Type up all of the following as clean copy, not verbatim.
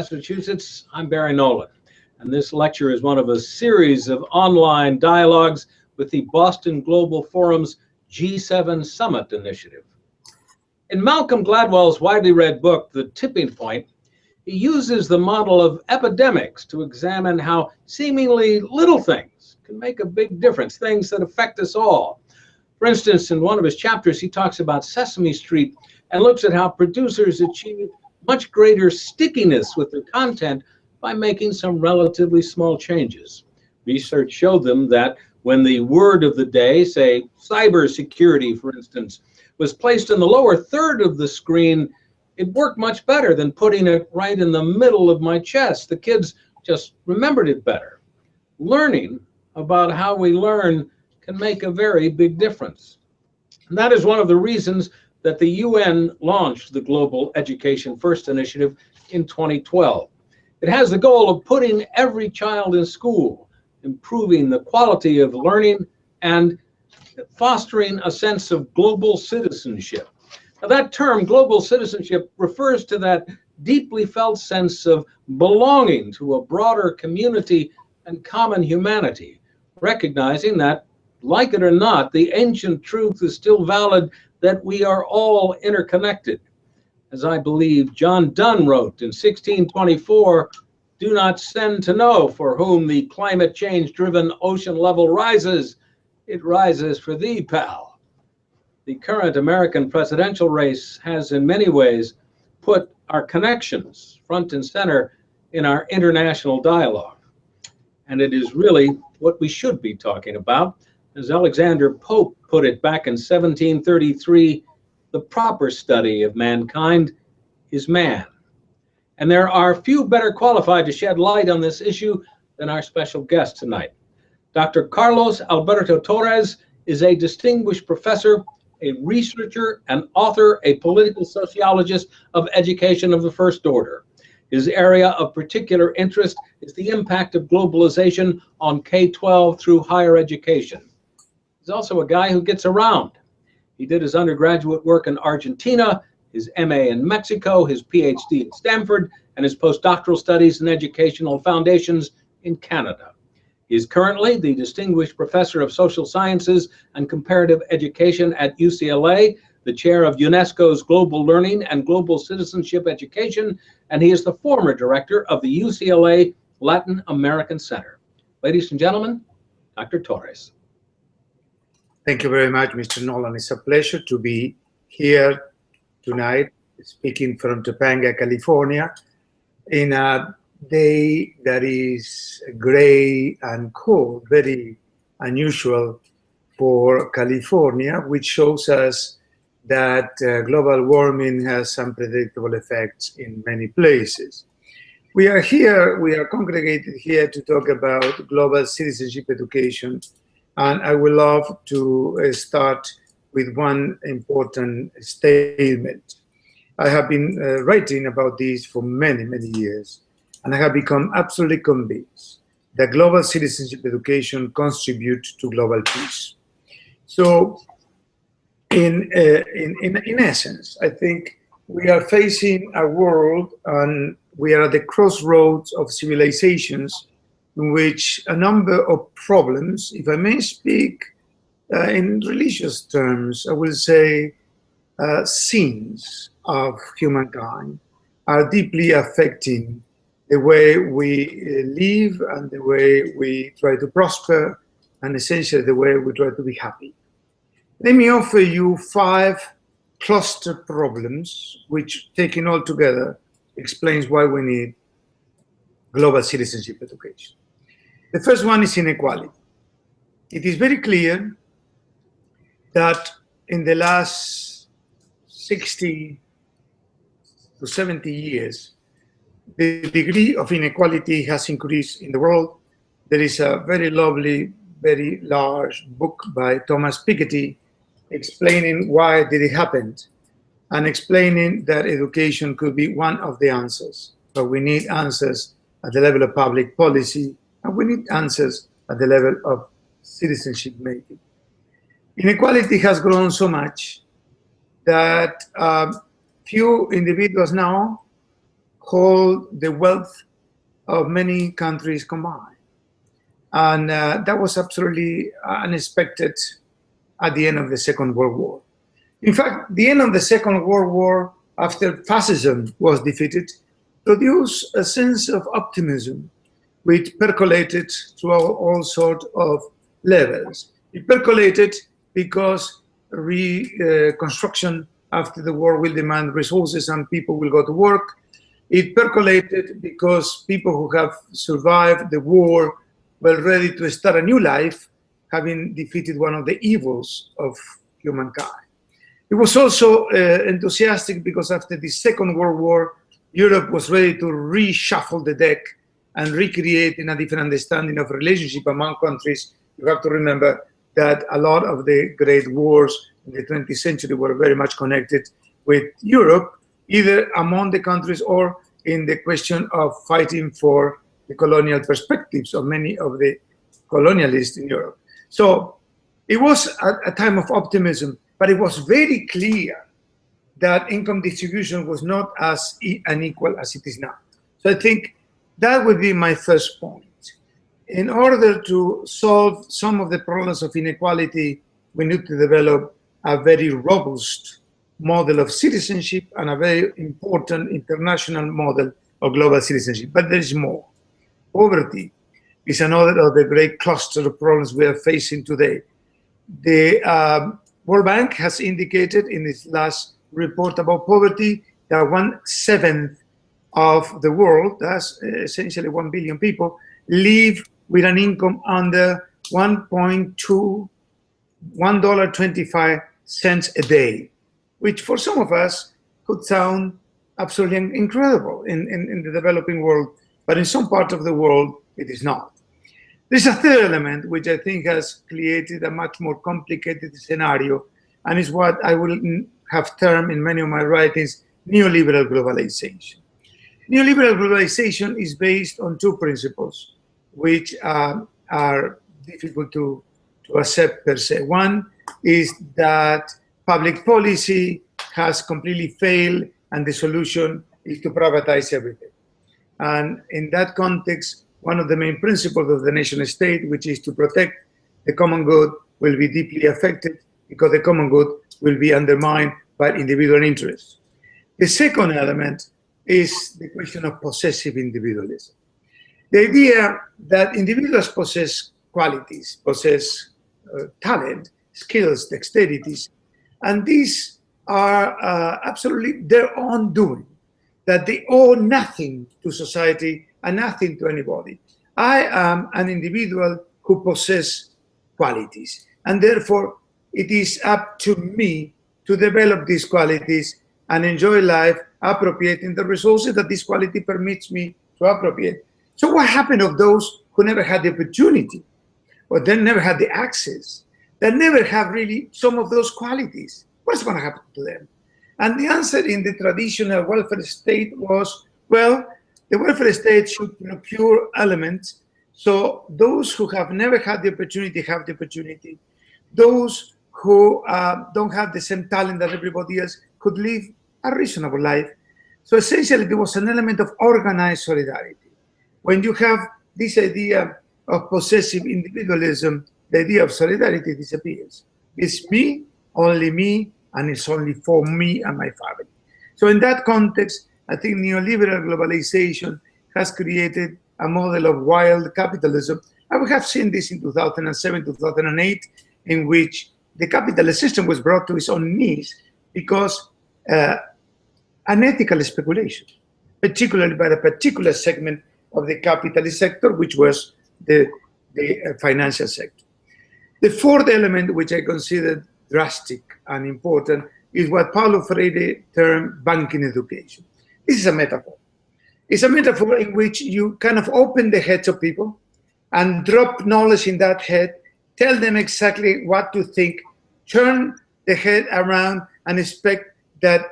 Massachusetts. I'm Barry Nolan, and this lecture is one of a series of online dialogues with the Boston Global Forum's G7 Summit Initiative. In Malcolm Gladwell's widely read book, The Tipping Point, he uses the model of epidemics to examine how seemingly little things can make a big difference, things that affect us all. For instance, in one of his chapters, he talks about Sesame Street and looks at how producers achieve much greater stickiness with their content by making some relatively small changes. Research showed them that when the word of the day, say cybersecurity, for instance, was placed in the lower third of the screen, it worked much better than putting it right in the middle of my chest. The kids just remembered it better. Learning about how we learn can make a very big difference. And that is one of the reasons that the UN launched the Global Education First initiative in 2012. It has the goal of putting every child in school, improving the quality of learning, and fostering a sense of global citizenship. Now, that term, global citizenship, refers to that deeply felt sense of belonging to a broader community and common humanity, recognizing that, like it or not, the ancient truth is still valid that we are all interconnected. As I believe John Donne wrote in 1624, "Do not send to know for whom the climate change-driven ocean level rises. It rises for thee, pal." The current American presidential race has in many ways put our connections front and center in our international dialogue. And it is really what we should be talking about. As Alexander Pope put it back in 1733, the proper study of mankind is man. And there are few better qualified to shed light on this issue than our special guest tonight. Dr. Carlos Alberto Torres is a distinguished professor, a researcher, an author, a political sociologist of education of the first order. His area of particular interest is the impact of globalization on K-12 through higher education. He's also a guy who gets around. He did his undergraduate work in Argentina, his MA in Mexico, his PhD at Stanford, and his postdoctoral studies in educational foundations in Canada. He is currently the Distinguished Professor of Social Sciences and Comparative Education at UCLA, the chair of UNESCO's Global Learning and Global Citizenship Education, and he is the former director of the UCLA Latin American Center. Ladies and gentlemen, Dr. Torres. Thank you very much, Mr. Nolan. It's a pleasure to be here tonight, speaking from Topanga, California, in a day that is gray and cold, very unusual for California, which shows us that global warming has unpredictable effects in many places. We are congregated here to talk about global citizenship education. And I would love to start with one important statement. I have been writing about this for many, many years, and I have become absolutely convinced that global citizenship education contributes to global peace. So, in essence, I think we are facing a world, and we are at the crossroads of civilizations in which a number of problems, if I may speak in religious terms, I will say sins of humankind, are deeply affecting the way we live and the way we try to prosper, and essentially the way we try to be happy. Let me offer you 5 cluster problems, which taken all together explains why we need global citizenship education. The first one is inequality. It is very clear that in the last 60 to 70 years, the degree of inequality has increased in the world. There is a very lovely, very large book by Thomas Piketty explaining why did it happen and explaining that education could be one of the answers. But we need answers at the level of public policy, and we need answers at the level of citizenship making. Inequality has grown so much that few individuals now hold the wealth of many countries combined. And that was absolutely unexpected at the end of the Second World War. In fact, the end of the Second World War, after fascism was defeated, produced a sense of optimism which percolated throughout all sorts of levels. It percolated because reconstruction after the war will demand resources and people will go to work. It percolated because people who have survived the war were ready to start a new life, having defeated one of the evils of humankind. It was also enthusiastic because after the Second World War, Europe was ready to reshuffle the deck and recreate in a different understanding of relationship among countries. You have to remember that a lot of the great wars in the 20th century were very much connected with Europe, either among the countries or in the question of fighting for the colonial perspectives of many of the colonialists in Europe. So it was a time of optimism, but it was very clear that income distribution was not as unequal as it is now. So I think that would be my first point. In order to solve some of the problems of inequality, we need to develop a very robust model of citizenship and a very important international model of global citizenship. But there is more. Poverty is another of the great cluster of problems we are facing today. The World Bank has indicated in its last report about poverty that 1/7 of the world, that's essentially 1 billion people, live with an income under $1.25 a day, which for some of us could sound absolutely incredible in the developing world, but in some part of the world, it is not. There's a third element, which I think has created a much more complicated scenario, and is what I will have termed in many of my writings, neoliberal globalization. Neoliberal globalization is based on two principles, which are difficult to accept per se. One is that public policy has completely failed and the solution is to privatize everything. And in that context, one of the main principles of the nation state, which is to protect the common good, will be deeply affected because the common good will be undermined by individual interests. The second element is the question of possessive individualism. The idea that individuals possess qualities, possess talent, skills, dexterities, and these are absolutely their own doing, that they owe nothing to society and nothing to anybody. I am an individual who possesses qualities, and therefore it is up to me to develop these qualities and enjoy life appropriating the resources that this quality permits me to appropriate. So what happened of those who never had the opportunity, or then never had the access, that never have really some of those qualities? What's going to happen to them? And the answer in the traditional welfare state was, well, the welfare state should procure elements so those who have never had the opportunity have the opportunity. Those who don't have the same talent that everybody else could live a reasonable life. So essentially, there was an element of organized solidarity. When you have this idea of possessive individualism, the idea of solidarity disappears. It's me, only me, and it's only for me and my family. So in that context, I think neoliberal globalization has created a model of wild capitalism. And we have seen this in 2007, 2008, in which the capitalist system was brought to its own knees because unethical speculation, particularly by a particular segment of the capitalist sector, which was the financial sector. The fourth element, which I consider drastic and important, is what Paulo Freire termed banking education. This is a metaphor. It's a metaphor in which you kind of open the heads of people and drop knowledge in that head, tell them exactly what to think, turn the head around and expect that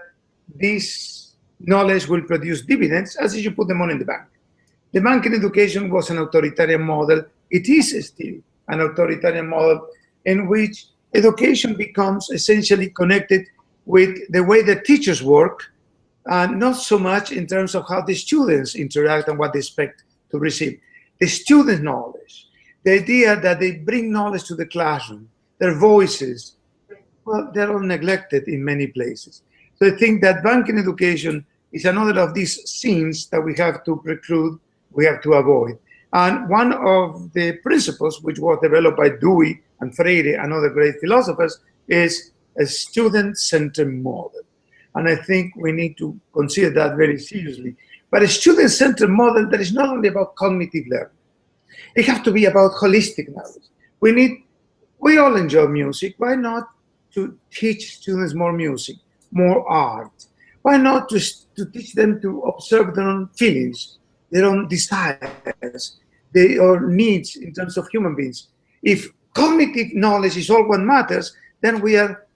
this knowledge will produce dividends as if you put the money in the bank. The banking education was an authoritarian model. It is still an authoritarian model in which education becomes essentially connected with the way the teachers work and not so much in terms of how the students interact and what they expect to receive. The student knowledge, the idea that they bring knowledge to the classroom, their voices, well, they're all neglected in many places. So I think that banking education is another of these sins that we have to preclude, we have to avoid. And one of the principles which was developed by Dewey and Freire and other great philosophers is a student-centered model. And I think we need to consider that very seriously. But a student-centered model that is not only about cognitive learning. It has to be about holistic knowledge. We all enjoy music. Why not to teach students more music, more art? Why not to teach them to observe their own feelings, their own desires, their needs in terms of human beings? If cognitive knowledge is all what matters, then we are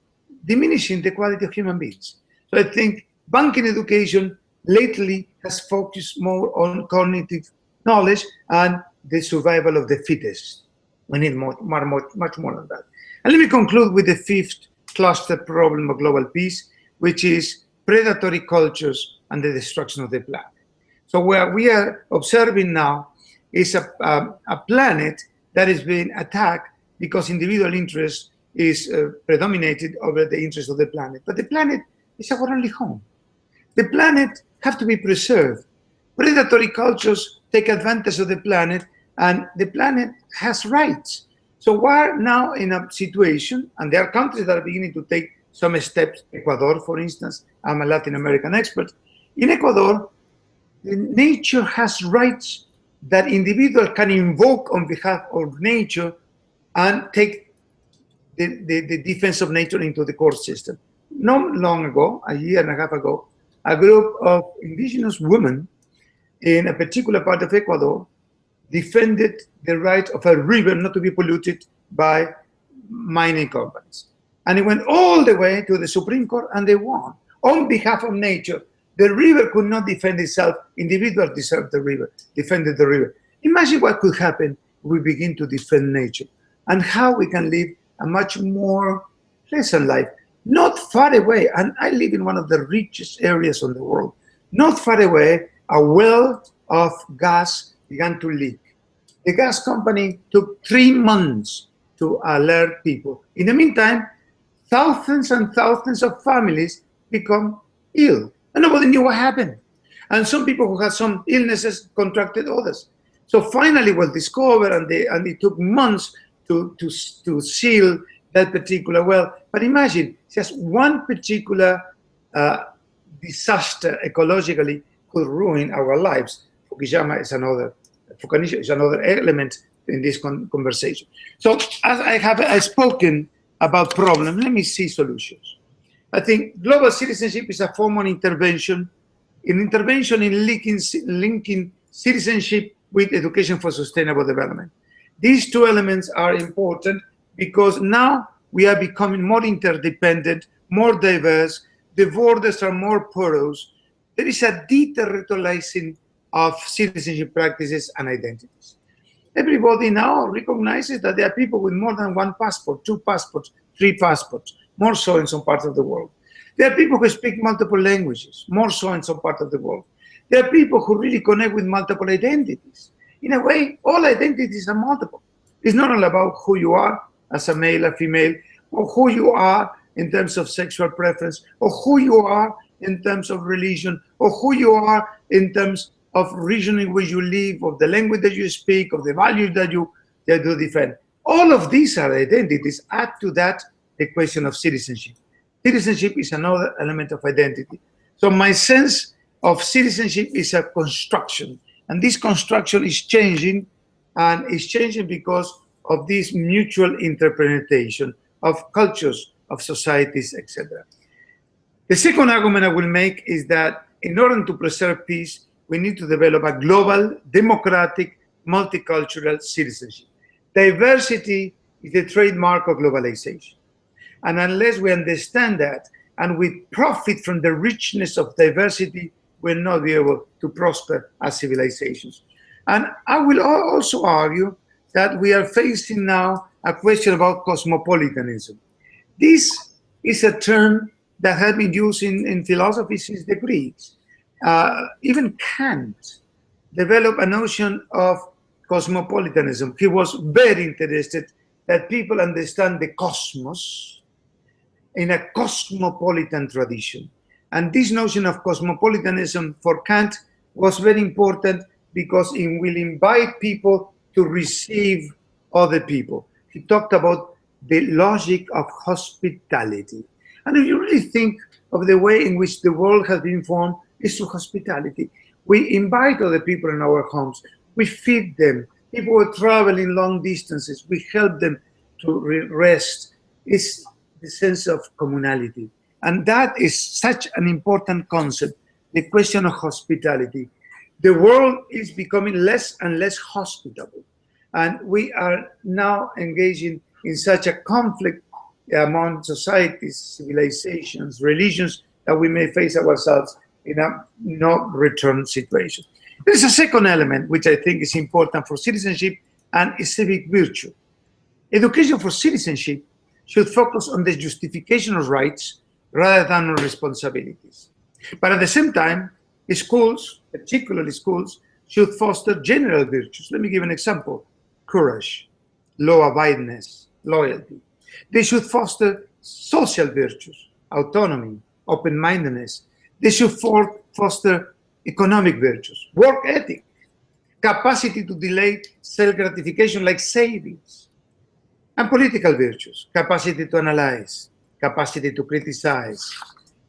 diminishing the quality of human beings. So I think banking education lately has focused more on cognitive knowledge and the survival of the fittest. We need much more than that. And let me conclude with the fifth cluster problem of global peace, which is predatory cultures and the destruction of the planet. So what we are observing now is a planet that is being attacked because individual interest is predominated over the interest of the planet. But the planet is our only home. The planet has to be preserved. Predatory cultures take advantage of the planet, and the planet has rights. So we're now in a situation, and there are countries that are beginning to take some steps. Ecuador, for instance, I'm a Latin American expert. In Ecuador, nature has rights that individuals can invoke on behalf of nature and take the defense of nature into the court system. Not long ago, a year and a half ago, a group of indigenous women in a particular part of Ecuador defended the right of a river not to be polluted by mining companies. And it went all the way to the Supreme Court, and they won. On behalf of nature, the river could not defend itself. Individuals defended the river. Imagine what could happen if we begin to defend nature and how we can live a much more pleasant life. Not far away, and I live in one of the richest areas in the world, not far away, a well of gas began to leak. The gas company took 3 months to alert people. In the meantime, thousands and thousands of families become ill, and nobody knew what happened. And some people who had some illnesses contracted others. So finally it was discovered, and it took months to seal that particular well. But imagine, just one particular disaster ecologically could ruin our lives. Fukushima is another element in this conversation. So as I have spoken about problems, let me see solutions. I think global citizenship is a form of intervention in linking citizenship with education for sustainable development. These two elements are important because now we are becoming more interdependent, more diverse, the borders are more porous. There is a deterritorializing of citizenship practices and identities. Everybody now recognizes that there are people with more than 1 passport, 2 passports, 3 passports, more so in some parts of the world. There are people who speak multiple languages, more so in some parts of the world. There are people who really connect with multiple identities. In a way, all identities are multiple. It's not all about who you are as a male or female, or who you are in terms of sexual preference, or who you are in terms of religion, or who you are in terms of region in which you live, of the language that you speak, of the values that you defend. All of these are identities. Add to that the question of citizenship. Citizenship is another element of identity. So my sense of citizenship is a construction, and this construction is changing, and it's changing because of this mutual interpretation of cultures, of societies, etc. The second argument I will make is that in order to preserve peace, we need to develop a global, democratic, multicultural citizenship. Diversity is the trademark of globalization. And unless we understand that and we profit from the richness of diversity, we'll not be able to prosper as civilizations. And I will also argue that we are facing now a question about cosmopolitanism. This is a term that have been used in philosophy since the Greeks. Even Kant developed a notion of cosmopolitanism. He was very interested that people understand the cosmos in a cosmopolitan tradition. And this notion of cosmopolitanism for Kant was very important because it will invite people to receive other people. He talked about the logic of hospitality. And if you really think of the way in which the world has been formed, is through hospitality. We invite other people in our homes. We feed them. People who are traveling long distances, we help them to rest. It's the sense of communality. And that is such an important concept, the question of hospitality. The world is becoming less and less hospitable. And we are now engaging in such a conflict among societies, civilizations, religions, that we may face ourselves in a no-return situation. There is a second element which I think is important for citizenship and is civic virtue. Education for citizenship should focus on the justification of rights rather than on responsibilities. But at the same time, schools, particularly schools, should foster general virtues. Let me give an example: courage, law-abidingness, loyalty. They should foster social virtues, autonomy, open-mindedness. They should foster economic virtues, work ethic, capacity to delay self-gratification like savings, and political virtues, capacity to analyze, capacity to criticize,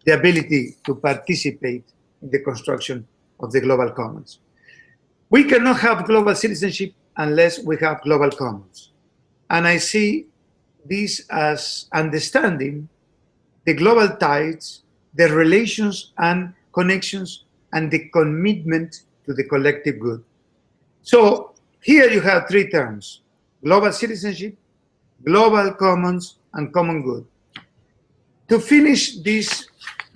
the ability to participate in the construction of the global commons. We cannot have global citizenship unless we have global commons. And I see this as understanding the global ties, the relations and connections, and the commitment to the collective good. So here you have three terms: global citizenship, global commons, and common good. To finish this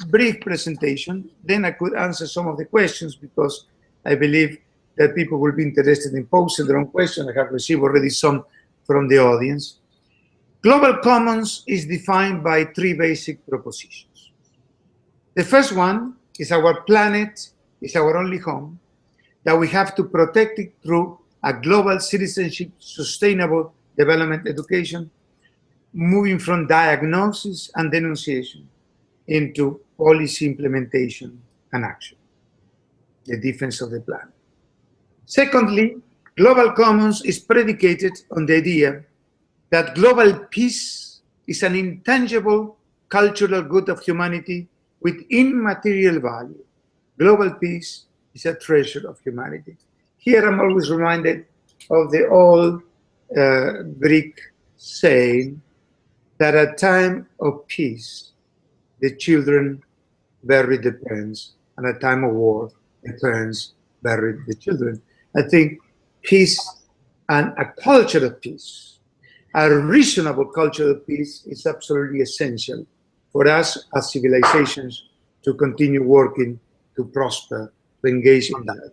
brief presentation, then I could answer some of the questions, because I believe that people will be interested in posing their own questions. I have received already some from the audience. Global commons is defined by three basic propositions. The first one is our planet is our only home, that we have to protect it through a global citizenship, sustainable development education, moving from diagnosis and denunciation into policy implementation and action, the defense of the planet. Secondly, global commons is predicated on the idea that global peace is an intangible cultural good of humanity with immaterial value. Global peace is a treasure of humanity. Here I'm always reminded of the old Greek saying that at time of peace, the children buried the parents, and at time of war, the parents buried the children. I think peace and a culture of peace, a reasonable culture of peace, is absolutely essential for us as civilizations to continue working, to prosper, to engage in dialogue.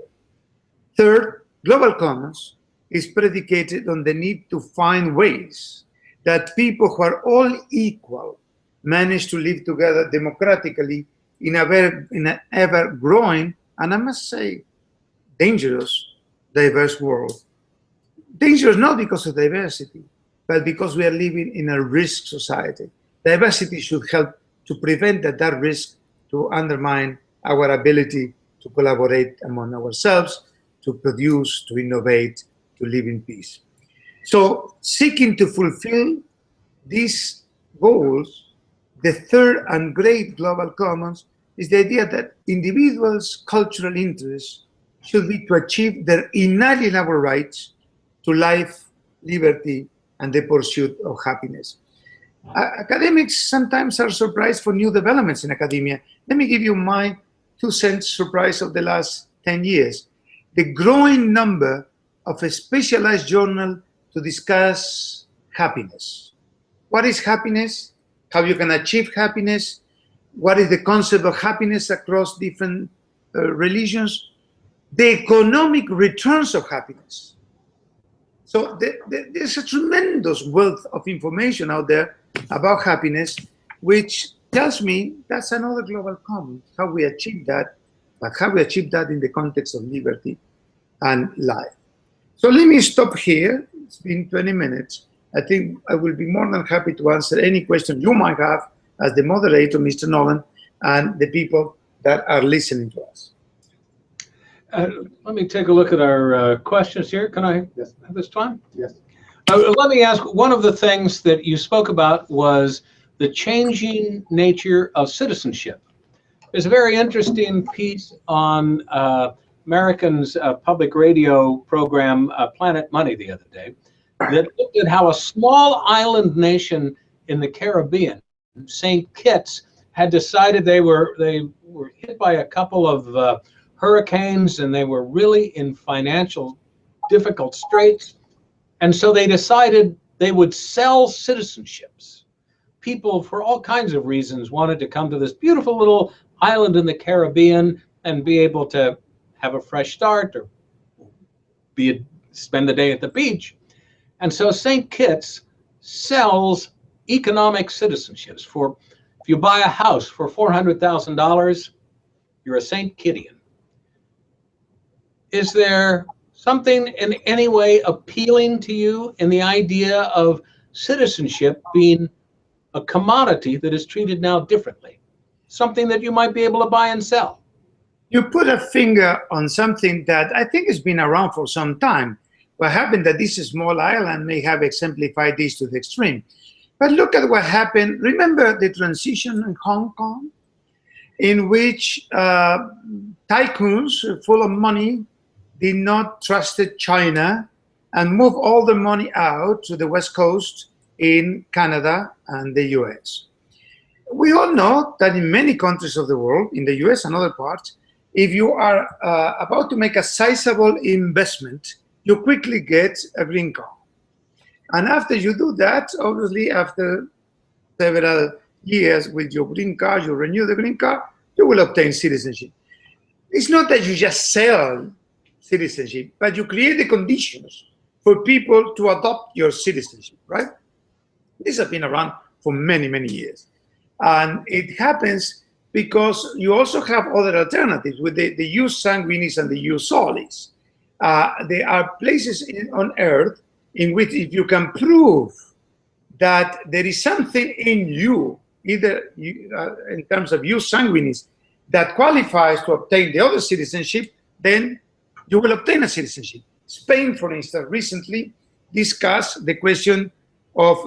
Third, global commons is predicated on the need to find ways that people who are all equal manage to live together democratically in an ever-growing, and I must say, dangerous, diverse world. Dangerous not because of diversity, but because we are living in a risk society. Diversity should help to prevent that risk to undermine our ability to collaborate among ourselves, to produce, to innovate, to live in peace. So, seeking to fulfill these goals, the third and great global commons is the idea that individuals' cultural interests should be to achieve their inalienable rights to life, liberty, and the pursuit of happiness. Academics sometimes are surprised for new developments in academia. Let me give you my 2 cents surprise of the last 10 years. The growing number of a specialized journal to discuss happiness. What is happiness? How you can achieve happiness? What is the concept of happiness across different religions? The economic returns of happiness. So there's a tremendous wealth of information out there about happiness, which tells me that's another global commons, how we achieve that, but how we achieve that in the context of liberty and life. So let me stop here. It's been 20 minutes. I think I will be more than happy to answer any question you might have as the moderator, Mr. Nolan, and the people that are listening to us. Let me take a look at our questions here. Can I have this time? Yes. Let me ask, one of the things that you spoke about was the changing nature of citizenship. There's a very interesting piece on American's public radio program, Planet Money, the other day, that looked at how a small island nation in the Caribbean, St. Kitts, had decided they were hit by a couple of hurricanes, and they were really in financial difficult straits. And so they decided they would sell citizenships. People, for all kinds of reasons, wanted to come to this beautiful little island in the Caribbean and be able to have a fresh start or spend the day at the beach. And so St. Kitts sells economic citizenships. If you buy a house for $400,000, you're a St. Kittian. Is there something in any way appealing to you in the idea of citizenship being a commodity that is treated now differently? Something that you might be able to buy and sell? You put a finger on something that I think has been around for some time. What happened that this small island may have exemplified this to the extreme. But look at what happened. Remember the transition in Hong Kong, in which tycoons full of money did not trust China and moved all the money out to the West Coast in Canada and the US. We all know that in many countries of the world, in the US and other parts, if you are about to make a sizable investment, you quickly get a green card. And after you do that, obviously after several years with your green card, you renew the green card, you will obtain citizenship. It's not that you just sell citizenship, but you create the conditions for people to adopt your citizenship, right? This has been around for many, many years. And it happens because you also have other alternatives with the jus sanguinis and the jus solis. There are places on earth in which if you can prove that there is something in you, either in terms of jus sanguinis, that qualifies to obtain the other citizenship, then you will obtain a citizenship. Spain, for instance, recently discussed the question of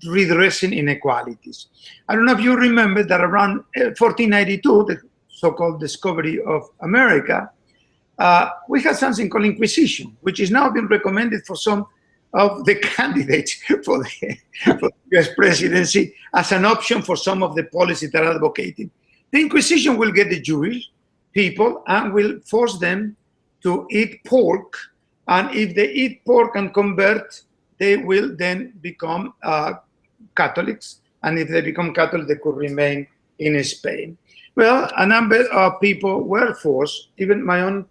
redressing inequalities. I don't know if you remember that around 1492, the so-called discovery of America, we had something called Inquisition, which is now been recommended for some of the candidates for the US presidency as an option for some of the policies that are advocating. The Inquisition will get the Jewish people and will force them to eat pork. And if they eat pork and convert, they will then become Catholics. And if they become Catholic, they could remain in Spain. Well, a number of people were forced, even my own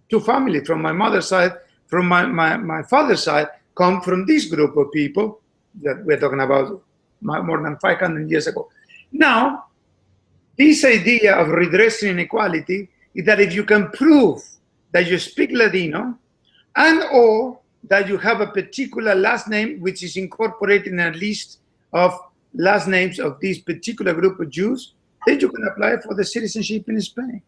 two families, from my mother's side, from my father's side, come from this group of people that we're talking about more than 500 years ago. Now, this idea of redressing inequality is that if you can prove that you speak Ladino and or that you have a particular last name which is incorporated in a list of last names of this particular group of Jews, then you can apply for the citizenship in Spain,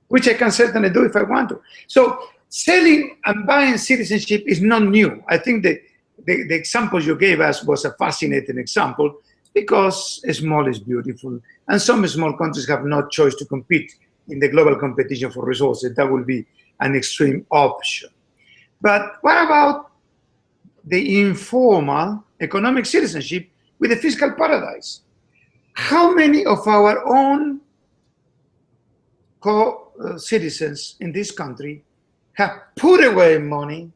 which I can certainly do if I want to. So selling and buying citizenship is not new. I think the example you gave us was a fascinating example because small is beautiful. And some small countries have no choice to compete in the global competition for resources. That will be an extreme option. But what about the informal economic citizenship with the fiscal paradise? How many of our own co-citizens in this country have put away money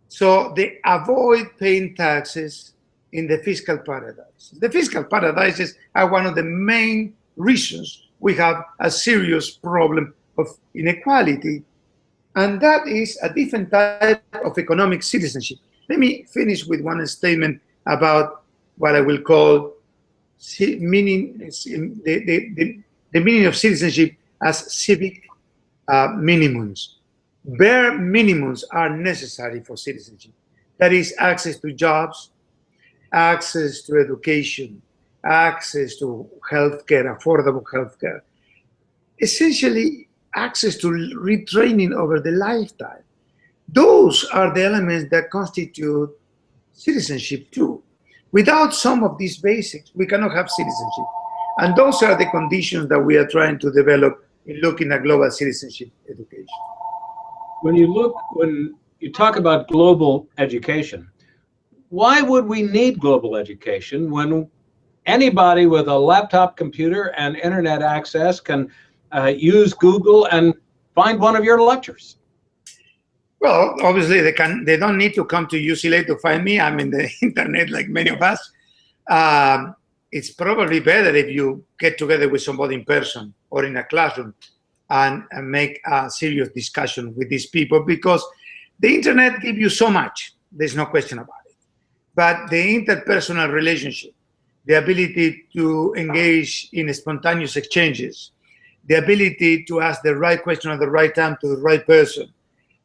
so they avoid paying taxes in the fiscal paradise? The fiscal paradises are one of the main reasons we have a serious problem of inequality, and that is a different type of economic citizenship. Let me finish with one statement about what I will call meaning the meaning of citizenship as civic minimums. Bare minimums are necessary for citizenship. That is access to jobs, access to education, access to healthcare, affordable healthcare. Essentially, access to retraining over the lifetime. Those are the elements that constitute citizenship too. Without some of these basics, we cannot have citizenship. And those are the conditions that we are trying to develop in looking at global citizenship education. When you talk about global education, why would we need global education when anybody with a laptop computer and internet access can use Google and find one of your lectures? Well, obviously they don't need to come to UCLA to find me. I'm in the internet like many of us. It's probably better if you get together with somebody in person or in a classroom and make a serious discussion with these people, because the internet gives you so much. There's no question about it. But the interpersonal relationship, the ability to engage in spontaneous exchanges, the ability to ask the right question at the right time to the right person,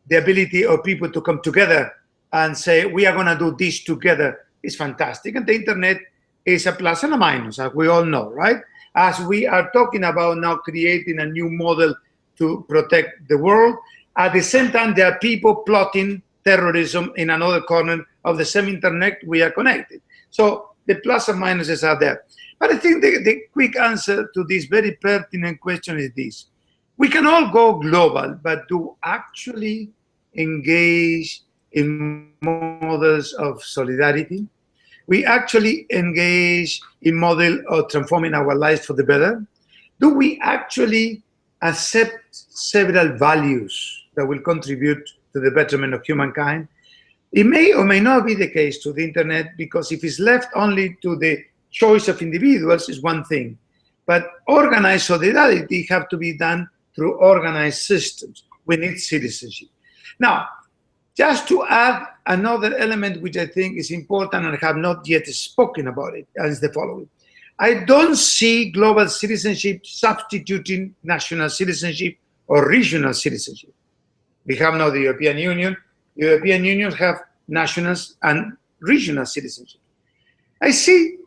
the ability of people to come together and say, we are going to do this together, is fantastic. And the internet is a plus and a minus, as we all know, right? As we are talking about now creating a new model to protect the world, at the same time, there are people plotting terrorism in another corner of the same internet. We are connected. So the plus and minuses are there. But I think the quick answer to this very pertinent question is this. We can all go global, but do actually engage in models of solidarity? We actually engage in model of transforming our lives for the better? Do we actually accept several values that will contribute to the betterment of humankind? It may or may not be the case to the internet, because if it's left only to the choice of individuals is one thing. But organized solidarity have to be done through organized systems. We need citizenship. Now, just to add another element which I think is important and I have not yet spoken about it, is the following. I don't see global citizenship substituting national citizenship or regional citizenship. We have now the European Union. The European Union have national and regional citizenship. I see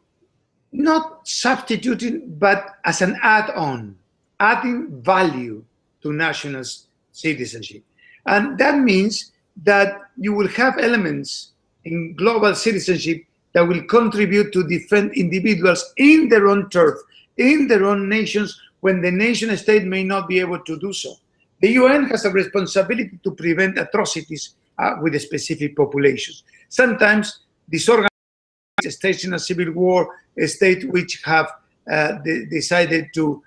not substituting, but as an add-on, adding value to national citizenship. And that means that you will have elements in global citizenship that will contribute to defend individuals in their own turf, in their own nations, when the nation state may not be able to do so. The UN has a responsibility to prevent atrocities with specific populations. Sometimes disorganized states in a civil war, a state which have decided to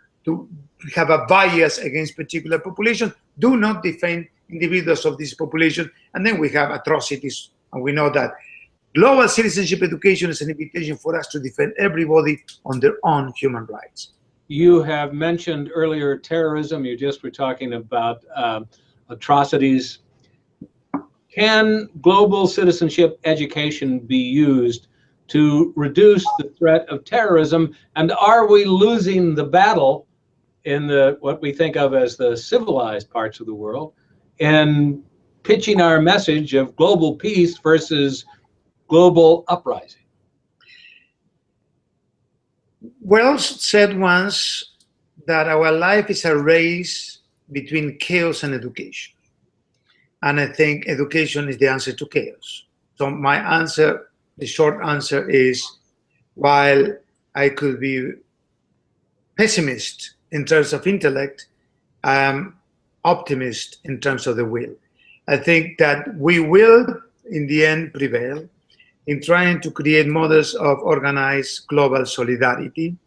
have a bias against particular population, do not defend individuals of this population, and then we have atrocities, and we know that. Global citizenship education is an invitation for us to defend everybody on their own human rights. You have mentioned earlier terrorism. You just were talking about atrocities. Can global citizenship education be used to reduce the threat of terrorism? And are we losing the battle in what we think of as the civilized parts of the world, and pitching our message of global peace versus global uprising? Wells said once that our life is a race between chaos and education. And I think education is the answer to chaos. So my answer, the short answer is, while I could be pessimist in terms of intellect, I am optimist in terms of the will. I think that we will, in the end, prevail in trying to create models of organized global solidarity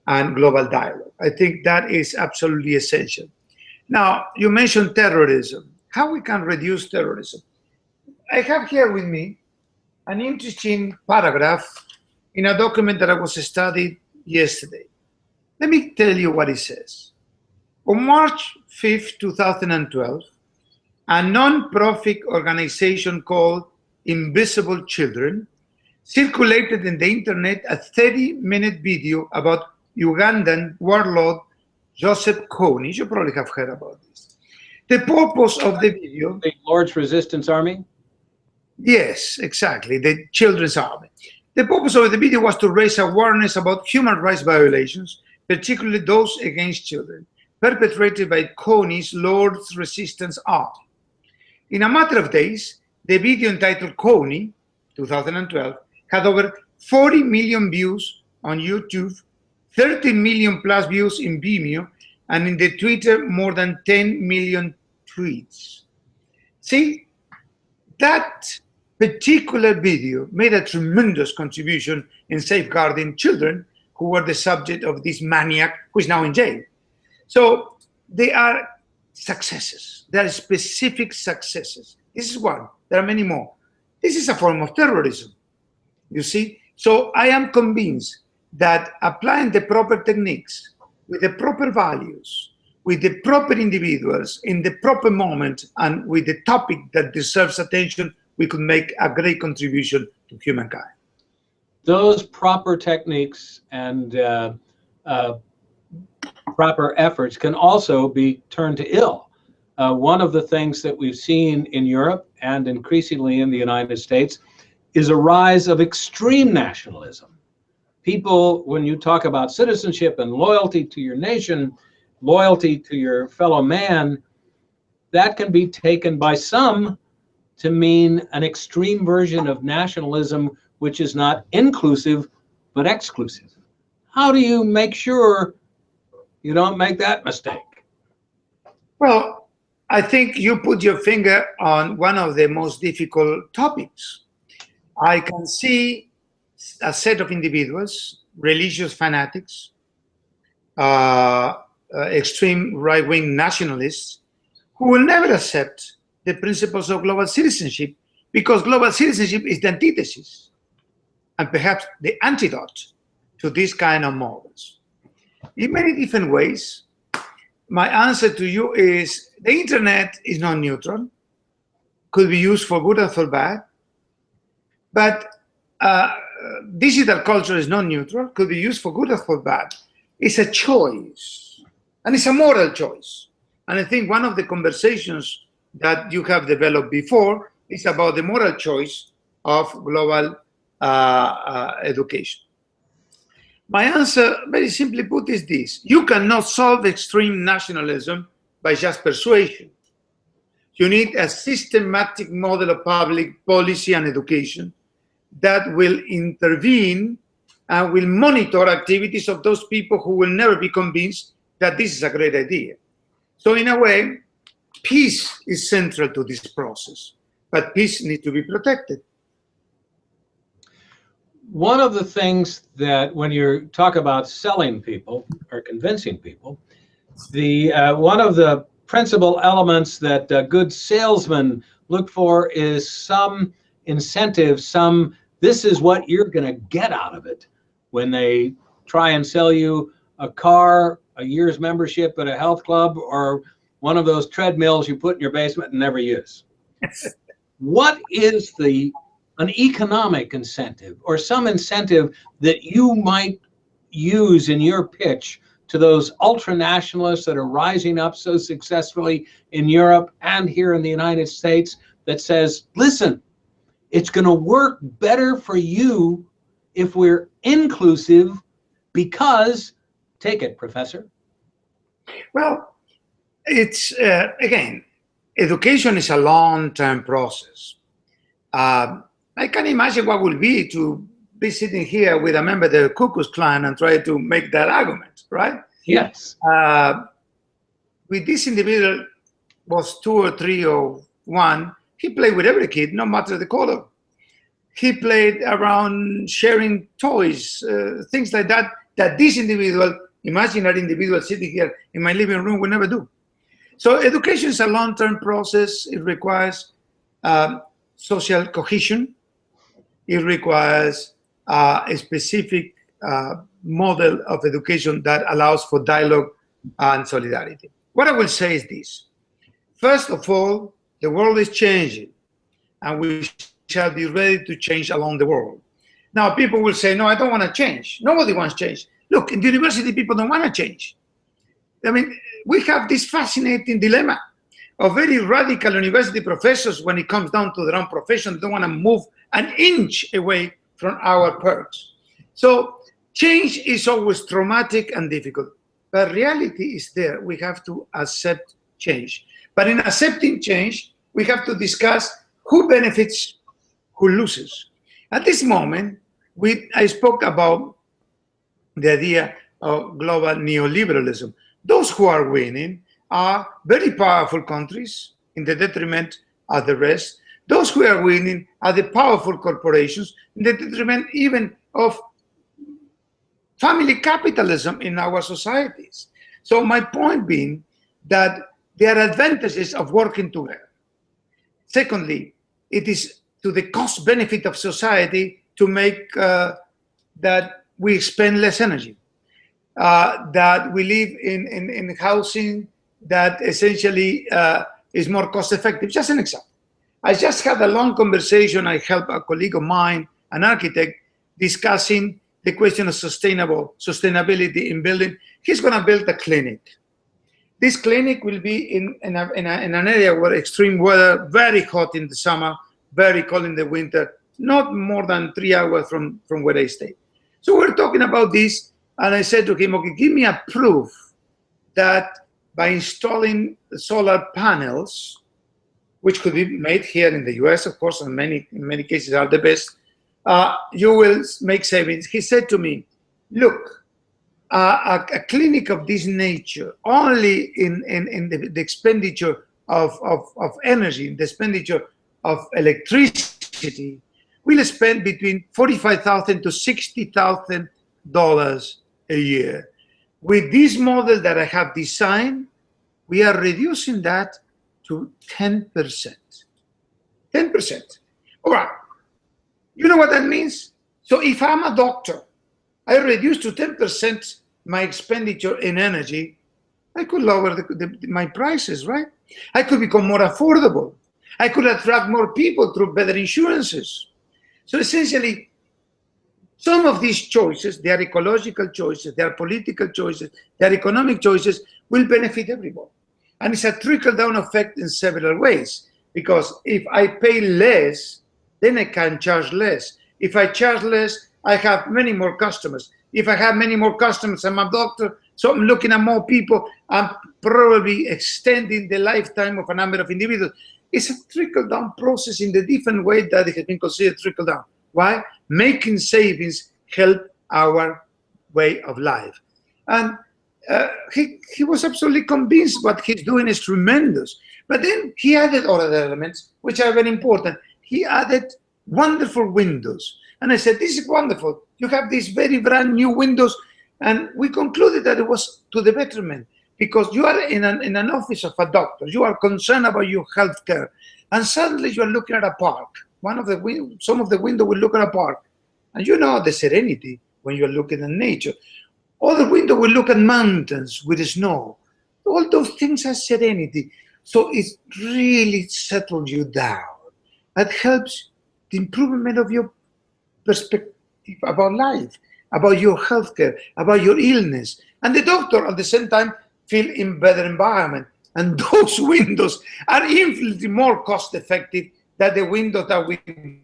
and global dialogue. I think that is absolutely essential. Now, you mentioned terrorism. How we can reduce terrorism? I have here with me an interesting paragraph in a document that I was studying yesterday. Let me tell you what it says. On March 5th, 2012, a non-profit organization called Invisible Children circulated in the internet a 30-minute video about Ugandan warlord Joseph Kony. You probably have heard about this. The purpose of the video... The Lord's Resistance Army? Yes, exactly, the Children's Army. The purpose of the video was to raise awareness about human rights violations, particularly those against children, perpetrated by Kony's Lord's Resistance Army. In a matter of days, the video entitled Kony, 2012, had over 40 million views on YouTube, 30 million plus views in Vimeo, and in the Twitter, more than 10 million tweets. See, that particular video made a tremendous contribution in safeguarding children who were the subject of this maniac who is now in jail. So they are successes. There are specific successes. This is one. There are many more. This is a form of terrorism, you see? So I am convinced that applying the proper techniques with the proper values, with the proper individuals in the proper moment, and with the topic that deserves attention, we could make a great contribution to humankind. Those proper techniques and proper efforts can also be turned to ill. One of the things that we've seen in Europe and increasingly in the United States is a rise of extreme nationalism. People, when you talk about citizenship and loyalty to your nation, loyalty to your fellow man, that can be taken by some to mean an extreme version of nationalism, which is not inclusive, but exclusive. How do you make sure you don't make that mistake? Well, I think you put your finger on one of the most difficult topics. I can see a set of individuals, religious fanatics, extreme right-wing nationalists, who will never accept the principles of global citizenship, because global citizenship is the antithesis and perhaps the antidote to this kind of models. In many different ways, my answer to you is the internet is not neutral, could be used for good or for bad, but digital culture is not neutral, could be used for good or for bad. It's a choice, and it's a moral choice. And I think one of the conversations that you have developed before is about the moral choice of global education. My answer, very simply put, is this. You cannot solve extreme nationalism by just persuasion. You need a systematic model of public policy and education that will intervene and will monitor activities of those people who will never be convinced that this is a great idea. So in a way, peace is central to this process, but peace needs to be protected. One of the things that when you talk about selling people or convincing people, one of the principal elements that good salesmen look for is some incentive, this is what you're going to get out of it when they try and sell you a car, a year's membership at a health club, or one of those treadmills you put in your basement and never use. What is an economic incentive or some incentive that you might use in your pitch to those ultra-nationalists that are rising up so successfully in Europe and here in the United States that says, listen, it's going to work better for you if we're inclusive because, take it, Professor. Well, it's, again, education is a long-term process. I can imagine what would be to be sitting here with a member of the Ku Klux Klan and try to make that argument, right? Yes. With this individual, was 2 or 3 or 1, he played with every kid, no matter the color. He played around sharing toys, things like that, that this individual, imaginary individual sitting here in my living room, would never do. So education is a long-term process. It requires social cohesion. It requires a specific model of education that allows for dialogue and solidarity. What I will say is this. First of all, the world is changing, and we shall be ready to change along the world. Now, people will say, no, I don't want to change. Nobody wants change. Look, in the university, people don't want to change. I mean, we have this fascinating dilemma of very radical university professors when it comes down to their own profession. They don't want to move an inch away from our perks. So change is always traumatic and difficult. But reality is there. We have to accept change. But in accepting change, we have to discuss who benefits, who loses. At this moment, I spoke about the idea of global neoliberalism. Those who are winning are very powerful countries in the detriment of the rest. Those who are winning are the powerful corporations in the detriment even of family capitalism in our societies. So my point being that there are advantages of working together. Secondly, it is to the cost benefit of society to make that we spend less energy, that we live in housing that essentially is more cost effective. Just an example. I just had a long conversation. I helped a colleague of mine, an architect, discussing the question of sustainability in building. He's going to build a clinic. This clinic will be in an area where extreme weather, very hot in the summer, very cold in the winter, not more than 3 hours from where I stay. So we're talking about this, and I said to him, okay, give me a proof that by installing solar panels, which could be made here in the US, of course, and in many cases are the best, you will make savings. He said to me, look, a clinic of this nature, only in the expenditure of energy, the expenditure of electricity, will spend between $45,000 to $60,000 a year. With this model that I have designed, we are reducing that to 10%. 10%. All right. You know what that means? So if I'm a doctor, I reduce to 10% my expenditure in energy, I could lower my prices, right? I could become more affordable. I could attract more people through better insurances. So essentially, some of these choices, they are ecological choices, they are political choices, they are economic choices, will benefit everyone. And it's a trickle-down effect in several ways, because if I pay less, then I can charge less. If I charge less, I have many more customers. If I have many more customers, I'm a doctor, so I'm looking at more people, I'm probably extending the lifetime of a number of individuals. It's a trickle-down process in the different way that it has been considered trickle-down. Why? Making savings help our way of life. And he was absolutely convinced what he's doing is tremendous. But then he added other elements, which are very important. He added wonderful windows. And I said, this is wonderful. You have these very brand new windows. And we concluded that it was to the betterment, because you are in an office of a doctor. You are concerned about your health care. And suddenly you are looking at a park. Some of the window will look at a park. And you know the serenity when you are looking at nature. Other window will look at mountains with snow. All those things are serenity. So it really settles you down. That helps the improvement of your perspective about life, about your healthcare, about your illness. And the doctor at the same time feel in better environment. And those windows are infinitely more cost effective than the windows that we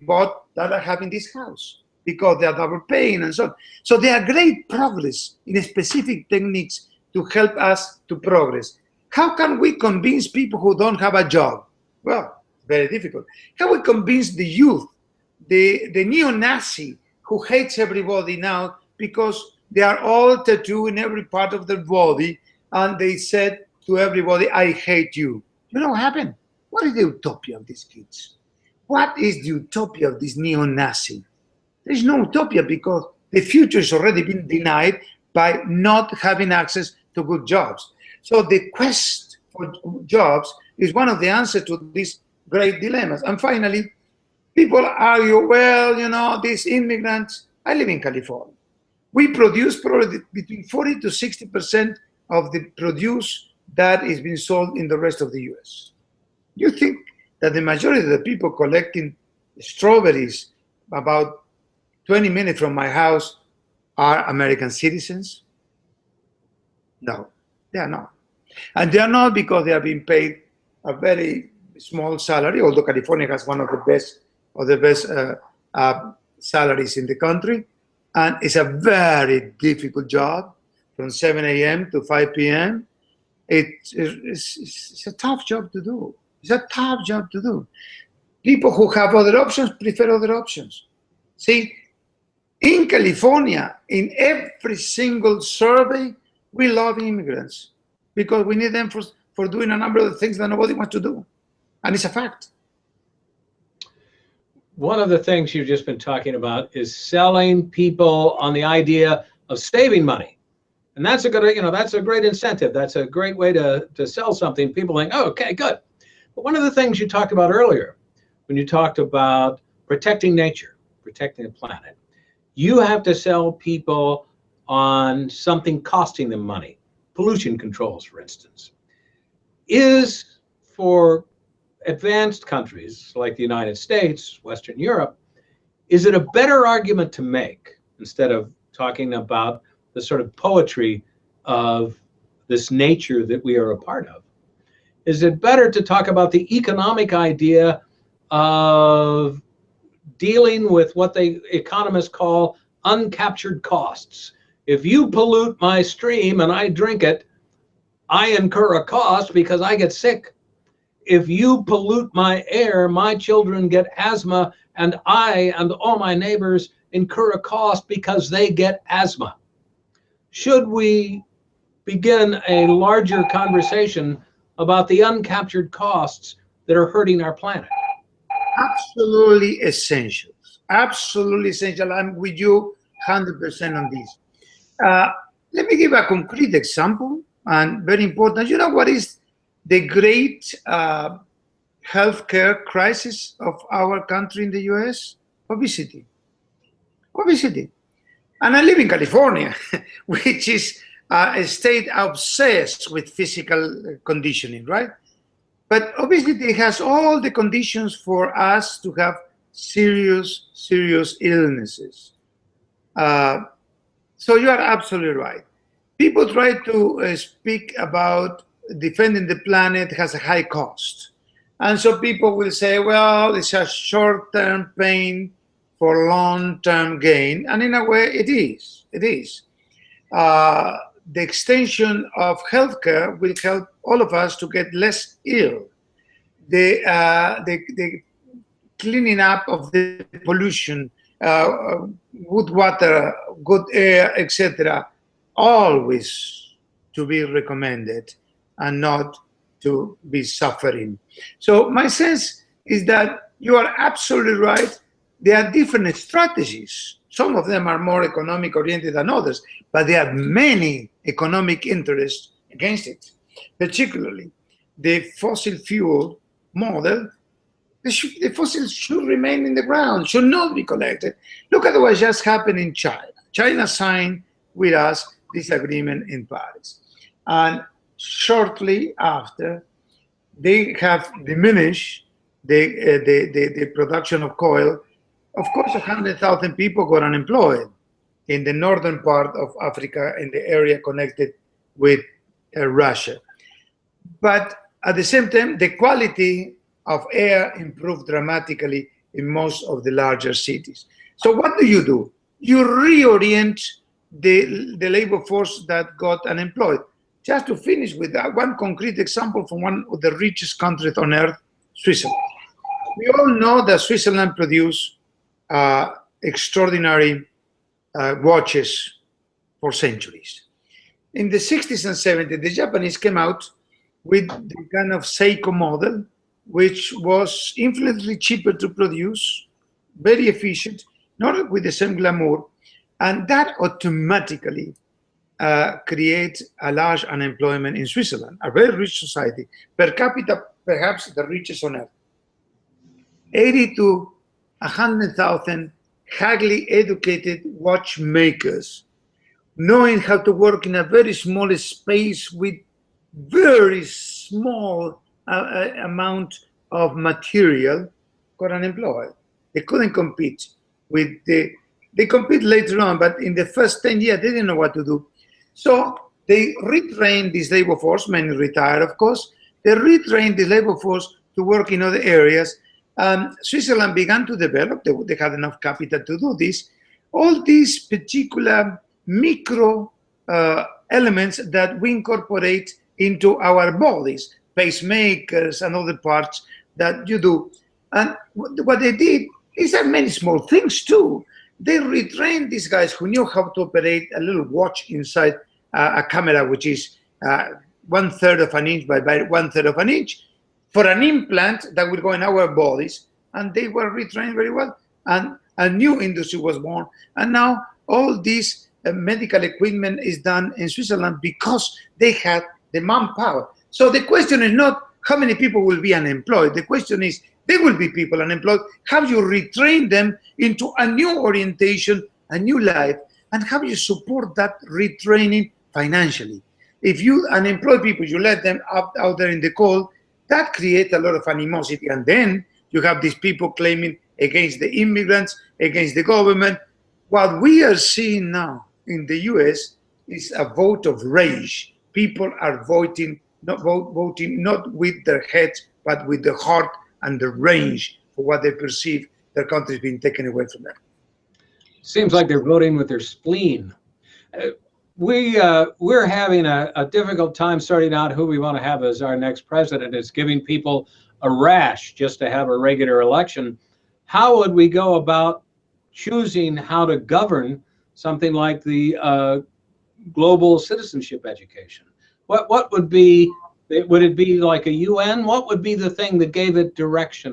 bought that I have in this house, because they are double pane and so on. So they are great progress in specific techniques to help us to progress. How can we convince people who don't have a job? Well, very difficult. How we convince the youth, the neo-Nazi who hates everybody now because they are all tattooed in every part of their body, and they said to everybody, I hate you. You know what happened? What is the utopia of these kids? What is the utopia of this neo-Nazi? There's no utopia, because the future has already been denied by not having access to good jobs. So the quest for jobs is one of the answers to these great dilemmas. And finally, people argue, well, you know, these immigrants, I live in California. We produce probably between 40 to 60% of the produce that is being sold in the rest of the US. You think that the majority of the people collecting strawberries, about 20 minutes from my house are American citizens? No, they are not. And they are not because they are being paid a very small salary, although California has one of the best salaries in the country. And it's a very difficult job from 7 a.m. to 5 p.m. It's a tough job to do. It's a tough job to do. People who have other options prefer other options. See, in California, in every single survey, we love immigrants because we need them for doing a number of things that nobody wants to do. And it's a fact. One of the things you've just been talking about is selling people on the idea of saving money. And that's a good, that's a great incentive. That's a great way to sell something. People think, oh, okay, good. But one of the things you talked about earlier, when you talked about protecting nature, protecting the planet, you have to sell people on something costing them money. Pollution controls, for instance. Is for advanced countries like the United States, Western Europe, is it a better argument to make instead of talking about the sort of poetry of this nature that we are a part of? Is it better to talk about the economic idea of dealing with what economists call uncaptured costs? If you pollute my stream and I drink it, I incur a cost because I get sick. If you pollute my air, my children get asthma, and I and all my neighbors incur a cost because they get asthma. Should we begin a larger conversation about the uncaptured costs that are hurting our planet? Absolutely essential. Absolutely essential. I'm with you 100% on this. Let me give a concrete example, and very important. You know what is the great healthcare crisis of our country in the US? Obesity. Obesity. And I live in California, which is a state obsessed with physical conditioning, right? But obesity has all the conditions for us to have serious illnesses. So you are absolutely right. People try to speak about defending the planet has a high cost. And so people will say, well, it's a short-term pain for long-term gain. And in a way, it is. It is. The extension of healthcare will help all of us to get less ill. The cleaning up of the pollution, good water, good air, etc., always to be recommended and not to be suffering. So my sense is that you are absolutely right. There are different strategies. Some of them are more economic oriented than others, but there are many economic interests against it. Particularly the fossil fuel model, the fossils should remain in the ground, should not be collected. Look at what just happened in China. China signed with us this agreement in Paris. And shortly after, they have diminished the production of coal. Of course, 100,000 people got unemployed in the northern part of Africa, in the area connected with Russia. But at the same time, the quality of air improved dramatically in most of the larger cities. So what do? You reorient the labor force that got unemployed. Just to finish with that, one concrete example from one of the richest countries on earth, Switzerland. We all know that Switzerland produces extraordinary watches for centuries. In the 60s and 70s, the Japanese came out with the kind of Seiko model, which was infinitely cheaper to produce, very efficient, not with the same glamour, and that automatically creates a large unemployment in Switzerland, a very rich society, per capita perhaps the richest on earth. 80 to 100,000 highly educated watchmakers, knowing how to work in a very small space with very small amount of material, got unemployed. They couldn't compete with the They compete later on, but in the first 10 years, they didn't know what to do. So they retrained this labor force, many retired, of course. They retrained the labor force to work in other areas. Switzerland began to develop, they had enough capital to do this, all these particular micro elements that we incorporate into our bodies, pacemakers and other parts that you do. And what they did is that many small things too. They retrained these guys who knew how to operate a little watch inside a camera, which is 1/3 of an inch by 1/3 of an inch, for an implant that will go in our bodies. And they were retrained very well. And a new industry was born. And now all this medical equipment is done in Switzerland because they had the manpower. So the question is not how many people will be unemployed. The question is, there will be people unemployed. How you retrain them into a new orientation, a new life, and how you support that retraining financially. If you unemploy people, you let them out there in the cold, that creates a lot of animosity. And then you have these people claiming against the immigrants, against the government. What we are seeing now in the US is a vote of rage. People are voting not with their heads, but with the heart and the range for what they perceive their country is being taken away from them. Seems like they're voting with their spleen. We're having a difficult time sorting out who we want to have as our next president. It's giving people a rash just to have a regular election. How would we go about choosing how to govern something like the global citizenship education? What would it be like a UN? What would be the thing that gave it direction,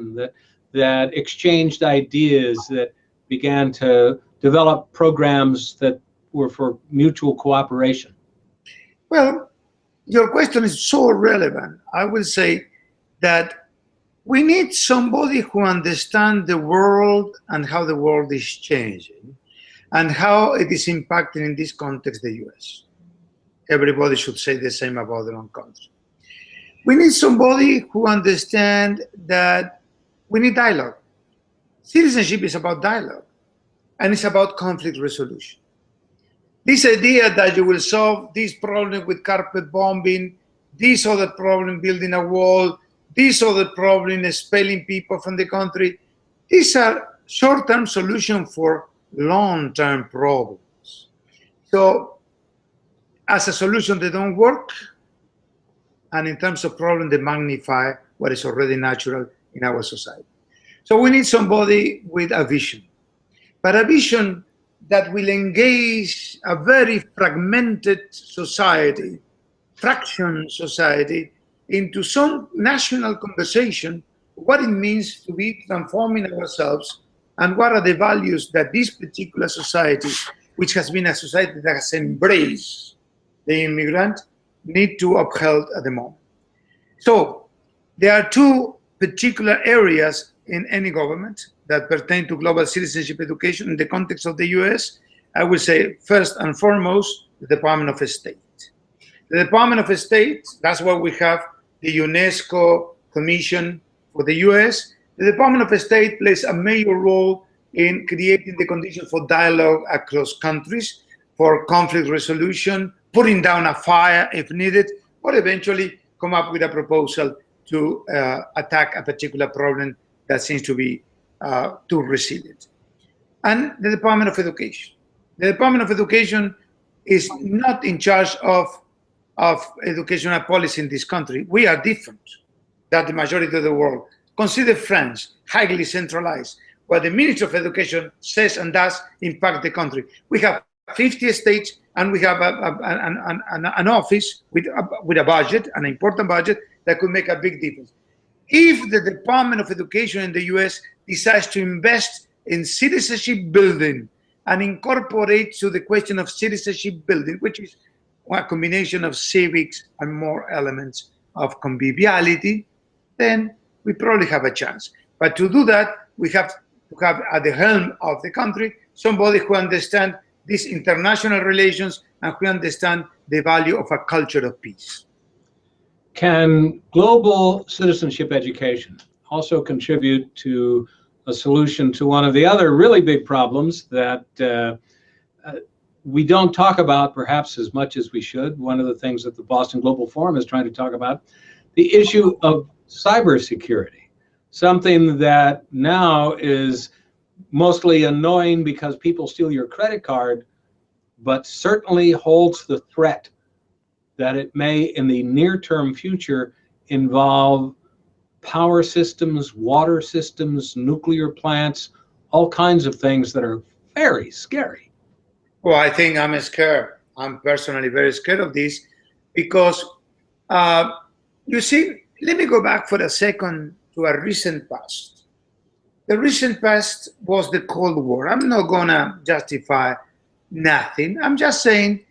that exchanged ideas, that began to develop programs that were for mutual cooperation? Well, your question is so relevant. I will say that we need somebody who understands the world and how the world is changing and how it is impacting in this context the US. Everybody should say the same about their own country. We need somebody who understands that we need dialogue. Citizenship is about dialogue, and it's about conflict resolution. This idea that you will solve this problem with carpet bombing, this other problem building a wall, this other problem expelling people from the country, these are short-term solutions for long-term problems. So as a solution, they don't work. And in terms of problem, they magnify what is already natural in our society. So we need somebody with a vision, but a vision that will engage a very fragmented society, fraction society, into some national conversation, what it means to be transforming ourselves and what are the values that this particular society, which has been a society that has embraced the immigrant, need to uphold at the moment. So there are two particular areas in any government that pertain to global citizenship education in the context of the US. I would say first and foremost, the Department of State. The Department of State, that's why we have the UNESCO Commission for the US. The Department of State plays a major role in creating the conditions for dialogue across countries, for conflict resolution, putting down a fire if needed, or eventually come up with a proposal to attack a particular problem that seems to be too resilient. And the Department of Education. The Department of Education is not in charge of educational policy in this country. We are different than the majority of the world. Consider France, highly centralized. What the Ministry of Education says and does impact the country. We have 50 states, and we have an office with a budget, an important budget, that could make a big difference. If the Department of Education in the US decides to invest in citizenship building and incorporate to the question of citizenship building, which is a combination of civics and more elements of conviviality, then we probably have a chance. But to do that, we have to have at the helm of the country somebody who understands these international relations and who understand the value of a culture of peace. Can global citizenship education also contribute to a solution to one of the other really big problems that we don't talk about perhaps as much as we should. One of the things that the Boston Global Forum is trying to talk about, the issue of cybersecurity, something that now is mostly annoying because people steal your credit card, but certainly holds the threat that it may in the near-term future involve power systems, water systems, nuclear plants, all kinds of things that are very scary. Well, I think I'm scared. I'm personally very scared of this because, you see, let me go back for a second to a recent past. The recent past was the Cold War. I'm not going to justify nothing. I'm just saying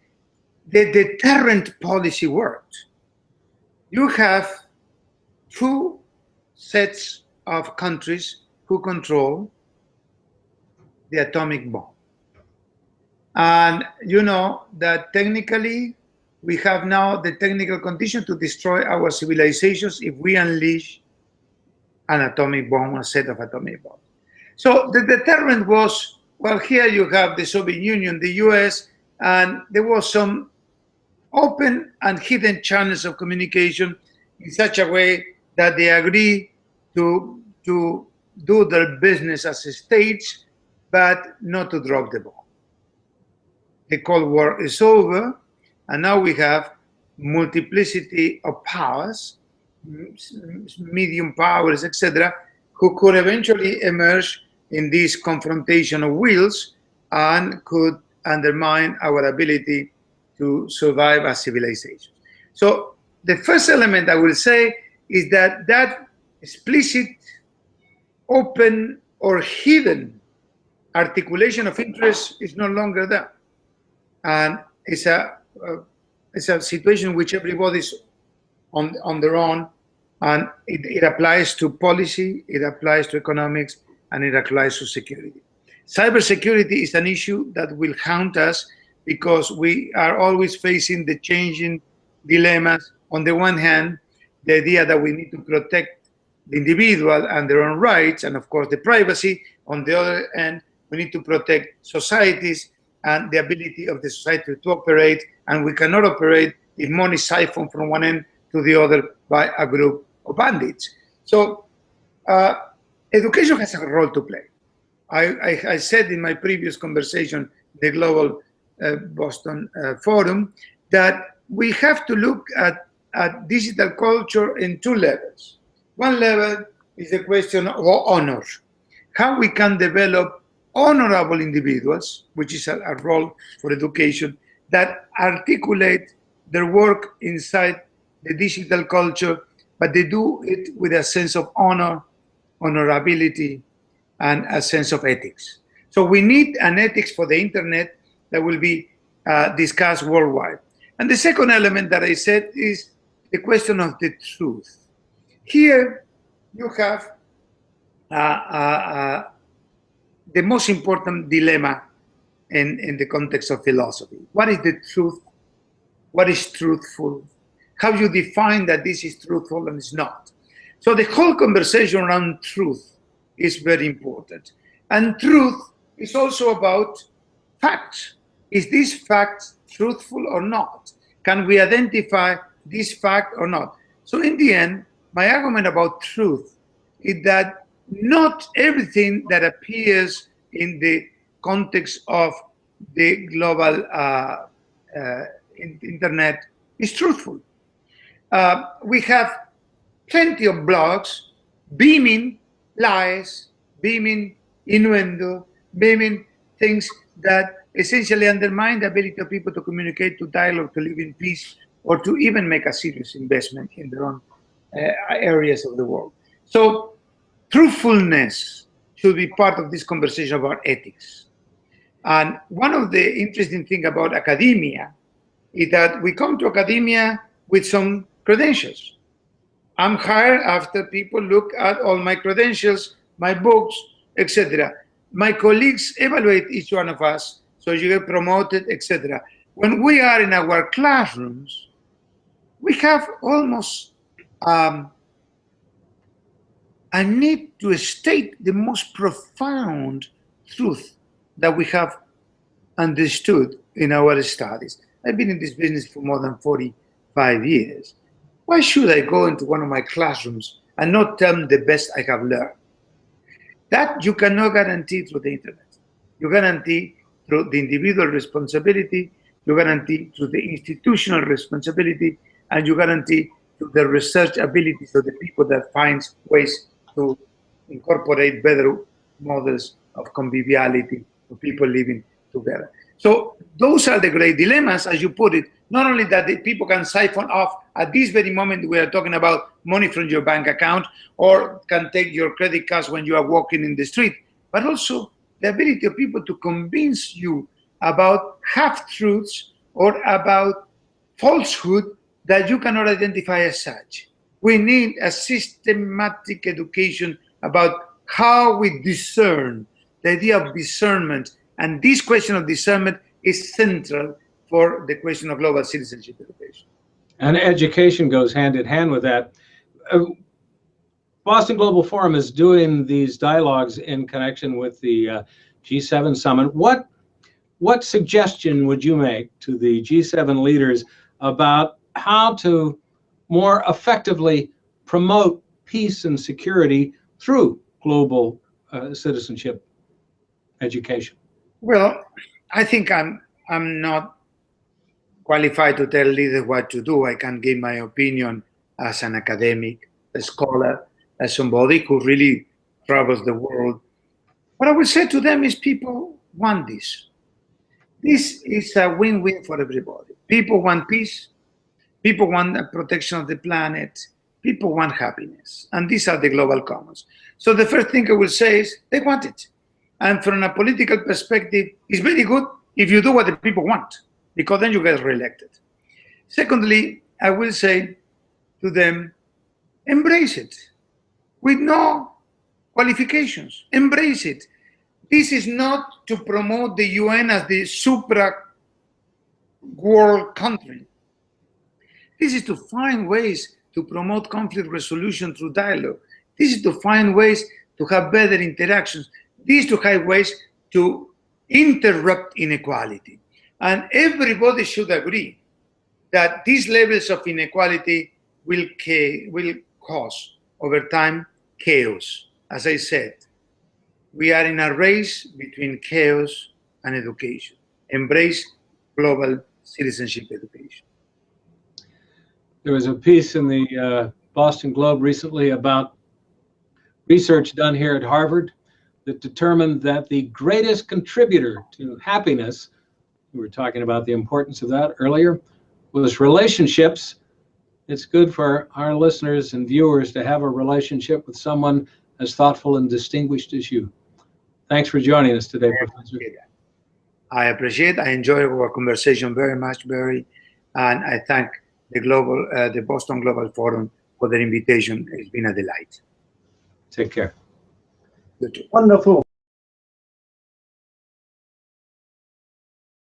the deterrent policy worked. You have two sets of countries who control the atomic bomb. And you know that technically we have now the technical condition to destroy our civilizations if we unleash an atomic bomb, a set of atomic bombs. So the deterrent was, well, here you have the Soviet Union, the US, and there was some open and hidden channels of communication in such a way that they agree to do their business as states, but not to drop the bomb. The Cold War is over, and now we have multiplicity of powers, medium powers, etc., who could eventually emerge in this confrontation of wills and could undermine our ability to survive as civilization. So the first element I will say is that that explicit, open, or hidden articulation of interest is no longer there. And it's a situation in which everybody's on their own, and it applies to policy, it applies to economics, and it applies to security. Cybersecurity is an issue that will haunt us because we are always facing the changing dilemmas. On the one hand, the idea that we need to protect the individual and their own rights, and of course the privacy. On the other hand, we need to protect societies and the ability of the society to operate, and we cannot operate if money is siphoned from one end to the other by a group of bandits. So education has a role to play. I said in my previous conversation, the Global Boston Forum, that we have to look at digital culture in two levels. One level is the question of honor, how we can develop honorable individuals, which is a role for education, that articulate their work inside the digital culture, but they do it with a sense of honor, honorability, and a sense of ethics. So we need an ethics for the internet that will be discussed worldwide. And the second element that I said is the question of the truth. Here you have the most important dilemma in the context of philosophy. What is the truth? What is truthful? How you define that this is truthful and it's not? So the whole conversation around truth is very important. And truth is also about facts. Is this fact truthful or not? Can we identify this fact or not? So in the end, my argument about truth is that not everything that appears in the context of the global internet is truthful. We have plenty of blogs beaming lies, beaming innuendo, beaming things that essentially undermine the ability of people to communicate, to dialogue, to live in peace, or to even make a serious investment in their own areas of the world. So truthfulness should be part of this conversation about ethics. And one of the interesting things about academia is that we come to academia with some credentials. I'm hired after people look at all my credentials, my books, etc. My colleagues evaluate each one of us, so you get promoted, etc. When we are in our classrooms, we have almost a and need to state the most profound truth that we have understood in our studies. I've been in this business for more than 45 years. Why should I go into one of my classrooms and not tell them the best I have learned? That you cannot guarantee through the internet. You guarantee through the individual responsibility, you guarantee through the institutional responsibility, and you guarantee through the research abilities of the people that finds ways to incorporate better models of conviviality for people living together. So those are the great dilemmas, as you put it. Not only that the people can siphon off at this very moment we are talking about money from your bank account, or can take your credit cards when you are walking in the street, but also the ability of people to convince you about half-truths or about falsehood that you cannot identify as such. We need a systematic education about how we discern, the idea of discernment. And this question of discernment is central for the question of global citizenship education. And education goes hand in hand with that. Boston Global Forum is doing these dialogues in connection with the G7 summit. What suggestion would you make to the G7 leaders about how to more effectively promote peace and security through global citizenship education? Well, I think I'm not qualified to tell leaders what to do. I can give my opinion as an academic, a scholar, as somebody who really travels the world. What I would say to them is people want this. This is a win-win for everybody. People want peace. People want the protection of the planet. People want happiness. And these are the global commons. So the first thing I will say is they want it. And from a political perspective, it's very good if you do what the people want, because then you get reelected. Secondly, I will say to them, embrace it with no qualifications. Embrace it. This is not to promote the UN as the supra-world country. This is to find ways to promote conflict resolution through dialogue. This is to find ways to have better interactions. This is to have ways to interrupt inequality. And everybody should agree that these levels of inequality will cause, over time, chaos. As I said, we are in a race between chaos and education. Embrace global citizenship education. There was a piece in the Boston Globe recently about research done here at Harvard that determined that the greatest contributor to happiness, we were talking about the importance of that earlier, was relationships. It's good for our listeners and viewers to have a relationship with someone as thoughtful and distinguished as you. Thanks for joining us today, Professor. I appreciate, I enjoy our conversation very much, Barry, and I thank the Boston Global Forum for their invitation. It's been a delight. Take care. You too. Wonderful.